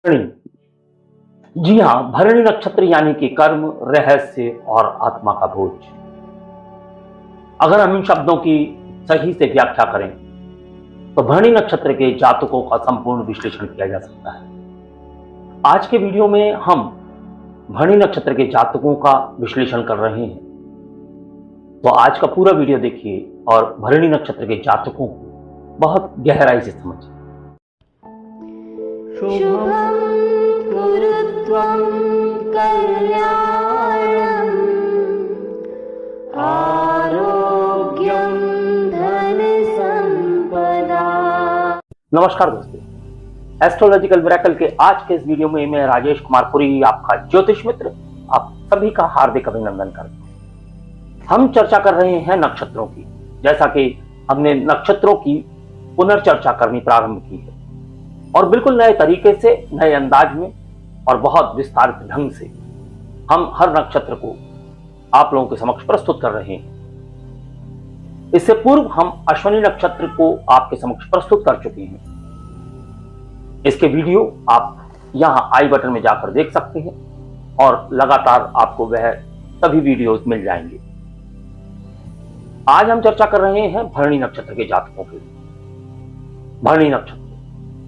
भरणी। जी हाँ, भरणी नक्षत्र यानी कि कर्म, रहस्य और आत्मा का बोझ। अगर हम इन शब्दों की सही से व्याख्या करें तो भरणी नक्षत्र के जातकों का संपूर्ण विश्लेषण किया जा सकता है। आज के वीडियो में हम भरणी नक्षत्र के जातकों का विश्लेषण कर रहे हैं, तो आज का पूरा वीडियो देखिए और भरणी नक्षत्र के जातकों को बहुत गहराई से समझिए। शुभं कुरुत्वं कल्याणं आरोग्यं धन संपदा। नमस्कार दोस्तों, एस्ट्रोलॉजिकल मिरेकल के आज के इस वीडियो में मैं राजेश कुमार पुरी, आपका ज्योतिष मित्र, आप सभी का हार्दिक अभिनंदन करता हूं। हम चर्चा कर रहे हैं नक्षत्रों की, जैसा कि हमने नक्षत्रों की पुनर्चर्चा करनी प्रारंभ की है और बिल्कुल नए तरीके से, नए अंदाज में और बहुत विस्तारित ढंग से हम हर नक्षत्र को आप लोगों के समक्ष प्रस्तुत कर रहे हैं। इससे पूर्व हम अश्विनी नक्षत्र को आपके समक्ष प्रस्तुत कर चुके हैं। इसके वीडियो आप यहां आई बटन में जाकर देख सकते हैं और लगातार आपको वह सभी वीडियोस मिल जाएंगे। आज हम चर्चा कर रहे हैं भरणी नक्षत्र के जातकों के लिए। भरणी नक्षत्र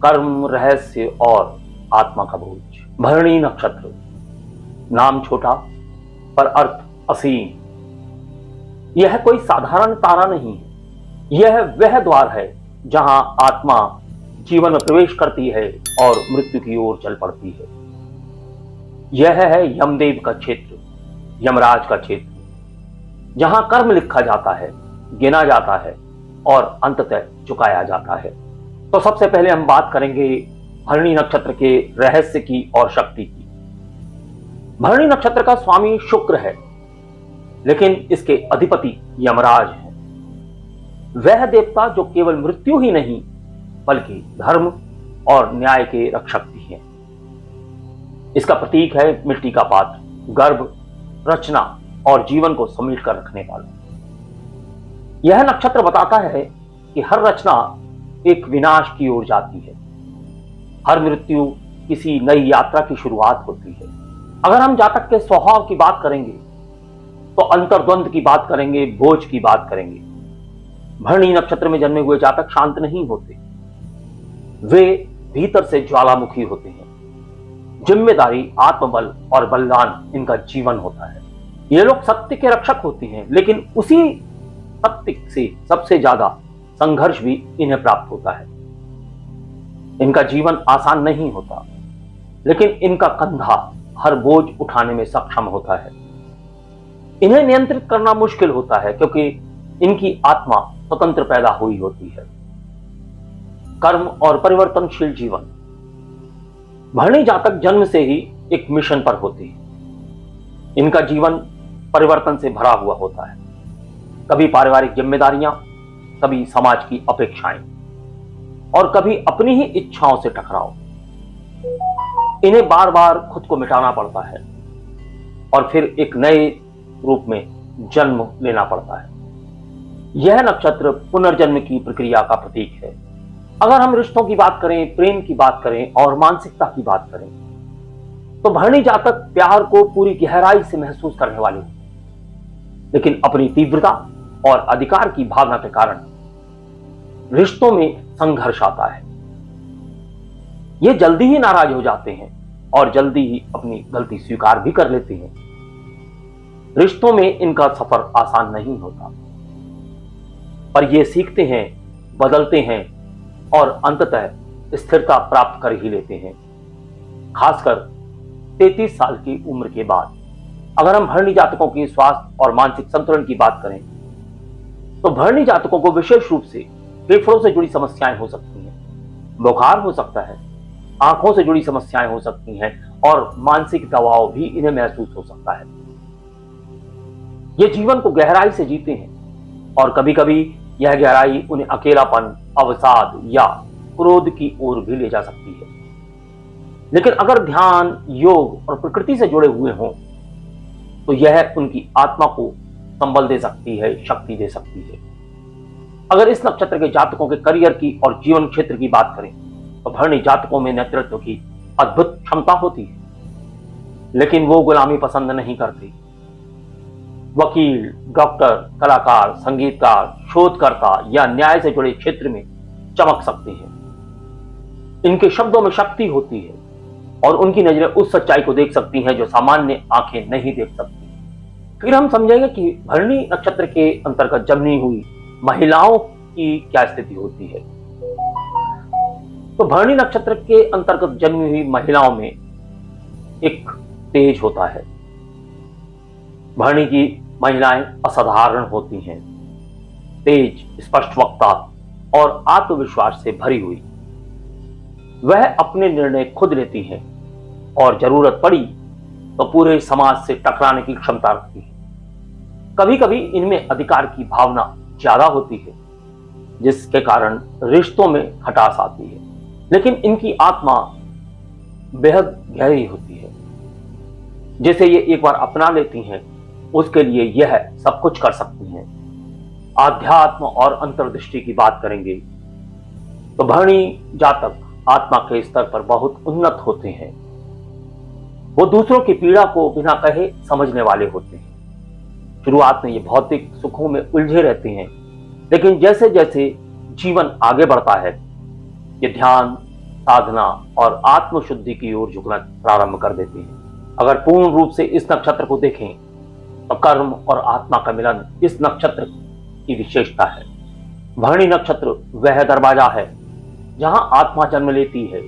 कर्म, रहस्य और आत्मा का बोझ। भरणी नक्षत्र नाम छोटा पर अर्थ असीम। यह कोई साधारण तारा नहीं है, यह वह द्वार है जहां आत्मा जीवन में प्रवेश करती है और मृत्यु की ओर चल पड़ती है। यह है यमदेव का क्षेत्र, यमराज का क्षेत्र, जहां कर्म लिखा जाता है, गिना जाता है और अंततः चुकाया जाता है। तो सबसे पहले हम बात करेंगे भरणी नक्षत्र के रहस्य की और शक्ति की। भरणी नक्षत्र का स्वामी शुक्र है, लेकिन इसके अधिपति यमराज हैं। वह देवता जो केवल मृत्यु ही नहीं बल्कि धर्म और न्याय के रक्षक भी हैं। इसका प्रतीक है मिट्टी का पात्र, गर्भ, रचना और जीवन को समेट कर रखने वाला। यह नक्षत्र बताता है कि हर रचना एक विनाश की ओर जाती है, हर मृत्यु किसी नई यात्रा की शुरुआत होती है। अगर हम जातक के स्वभाव की बात करेंगे तो अंतर्द्वंद की बात करेंगे, बोझ की बात करेंगे। भरणी नक्षत्र में जन्मे हुए जातक शांत नहीं होते, वे भीतर से ज्वालामुखी होते हैं। जिम्मेदारी, आत्मबल और बलिदान इनका जीवन होता है। ये लोग सत्य के रक्षक होते हैं, लेकिन उसी सत्य से सबसे ज्यादा संघर्ष भी इन्हें प्राप्त होता है। इनका जीवन आसान नहीं होता, लेकिन इनका कंधा हर बोझ उठाने में सक्षम होता है। इन्हें नियंत्रित करना मुश्किल होता है क्योंकि इनकी आत्मा स्वतंत्र पैदा हुई होती है। कर्म और परिवर्तनशील जीवन। भरणी जातक जन्म से ही एक मिशन पर होते हैं। इनका जीवन परिवर्तन से भरा हुआ होता है। कभी पारिवारिक जिम्मेदारियां, कभी समाज की अपेक्षाएं और कभी अपनी ही इच्छाओं से टकराव। इन्हें बार बार खुद को मिटाना पड़ता है और फिर एक नए रूप में जन्म लेना पड़ता है। यह नक्षत्र पुनर्जन्म की प्रक्रिया का प्रतीक है। अगर हम रिश्तों की बात करें, प्रेम की बात करें और मानसिकता की बात करें तो भरणी जातक प्यार को पूरी गहराई से महसूस करने वाले हैं, लेकिन अपनी तीव्रता और अधिकार की भावना के कारण रिश्तों में संघर्ष आता है। ये जल्दी ही नाराज हो जाते हैं और जल्दी ही अपनी गलती स्वीकार भी कर लेते हैं। रिश्तों में इनका सफर आसान नहीं होता, पर ये सीखते हैं, बदलते हैं और अंततः स्थिरता प्राप्त कर ही लेते हैं, खासकर 33 साल की उम्र के बाद। अगर हम भरणी जातकों की स्वास्थ्य और मानसिक संतुलन की बात करें तो भरणी जातकों को विशेष रूप से फेफड़ों से जुड़ी समस्याएं हो सकती हैं, बुखार हो सकता है, आंखों से जुड़ी समस्याएं हो सकती हैं और मानसिक दबाव भी इन्हें महसूस हो सकता है। ये जीवन को गहराई से जीते हैं और कभी कभी यह गहराई उन्हें अकेलापन, अवसाद या क्रोध की ओर भी ले जा सकती है। लेकिन अगर ध्यान, योग और प्रकृति से जुड़े हुए हों तो यह उनकी आत्मा को संबल दे सकती है, शक्ति दे सकती है। अगर इस नक्षत्र के जातकों के करियर की और जीवन क्षेत्र की बात करें तो भरणी जातकों में नेतृत्व की, अद्भुत क्षमता होती है, लेकिन वो गुलामी पसंद नहीं करते। वकील, डॉक्टर, कलाकार, संगीतकार, शोधकर्ता या न्याय से जुड़े क्षेत्र में चमक सकते हैं। इनके शब्दों में शक्ति होती है और उनकी नजरें उस सच्चाई को देख सकती हैं जो सामान्य आंखें नहीं देख सकती। फिर हम समझेंगे कि भरणी नक्षत्र के अंतर्गत जन्मी हुई महिलाओं की क्या स्थिति होती है। तो भरणी नक्षत्र के अंतर्गत जन्मी हुई महिलाओं में एक तेज होता है। भरणी की महिलाएं असाधारण होती हैं, तेज, स्पष्ट वक्ता और आत्मविश्वास से भरी हुई। वह अपने निर्णय खुद लेती हैं और जरूरत पड़ी तो पूरे समाज से टकराने की क्षमता रखती है। कभी कभी इनमें अधिकार की भावना ज्यादा होती है, जिसके कारण रिश्तों में खटास आती है, लेकिन इनकी आत्मा बेहद गहरी होती है। जिसे ये एक बार अपना लेती हैं, उसके लिए यह सब कुछ कर सकती हैं। आध्यात्म और अंतर्दृष्टि की बात करेंगे तो भरणी जातक आत्मा के स्तर पर बहुत उन्नत होते हैं। वो दूसरों की पीड़ा को बिना कहे समझने वाले होते हैं। शुरुआत में ये भौतिक सुखों में उलझे रहते हैं, लेकिन जैसे जैसे जीवन आगे बढ़ता है, ये ध्यान, साधना और आत्मशुद्धि की ओर झुकना प्रारंभ कर देते हैं। अगर पूर्ण रूप से इस नक्षत्र को देखें तो कर्म और आत्मा का मिलन इस नक्षत्र की विशेषता है। भरणी नक्षत्र वह दरवाजा है जहां आत्मा जन्म लेती है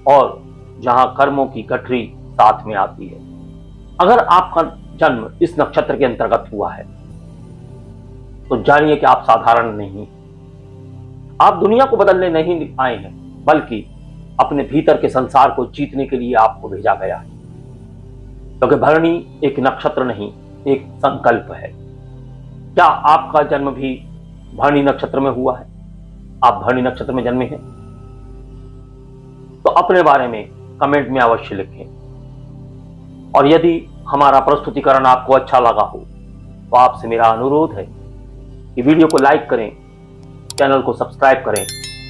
और जहां कर्मों की गठरी साथ में आती है। अगर आपका जन्म इस नक्षत्र के अंतर्गत हुआ है तो जानिए कि आप साधारण नहीं, आप दुनिया को बदलने नहीं आए हैं, बल्कि अपने भीतर के संसार को जीतने के लिए आपको भेजा गया है। क्योंकि भरणी एक नक्षत्र नहीं, एक संकल्प है। क्या आपका जन्म भी भरणी नक्षत्र में हुआ है? आप भरणी नक्षत्र में जन्मे हैं? तो अपने बारे में कमेंट में अवश्य लिखें। और यदि हमारा प्रस्तुतिकरण आपको अच्छा लगा हो तो आपसे मेरा अनुरोध है कि वीडियो को लाइक करें, चैनल को सब्सक्राइब करें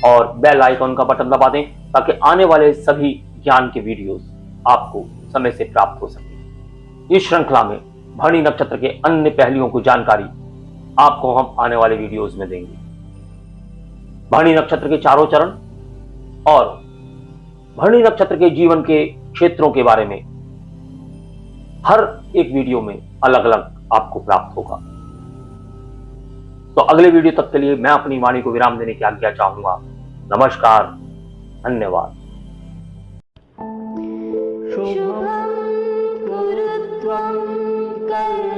और बेल आइकन का बटन दबा दें, ताकि आने वाले सभी ज्ञान के वीडियोस आपको समय से प्राप्त हो सके। इस श्रृंखला में भरणी नक्षत्र के अन्य पहलुओं की जानकारी आपको हम आने वाले वीडियोस में देंगे। भरणी नक्षत्र के चारों चरण और भरणी नक्षत्र के जीवन के क्षेत्रों के बारे में हर एक वीडियो में अलग अलग आपको प्राप्त होगा। तो अगले वीडियो तक के लिए मैं अपनी वाणी को विराम देने की आज्ञा चाहूंगा। नमस्कार, धन्यवाद। शुभं कुरु त्वं कल्याणं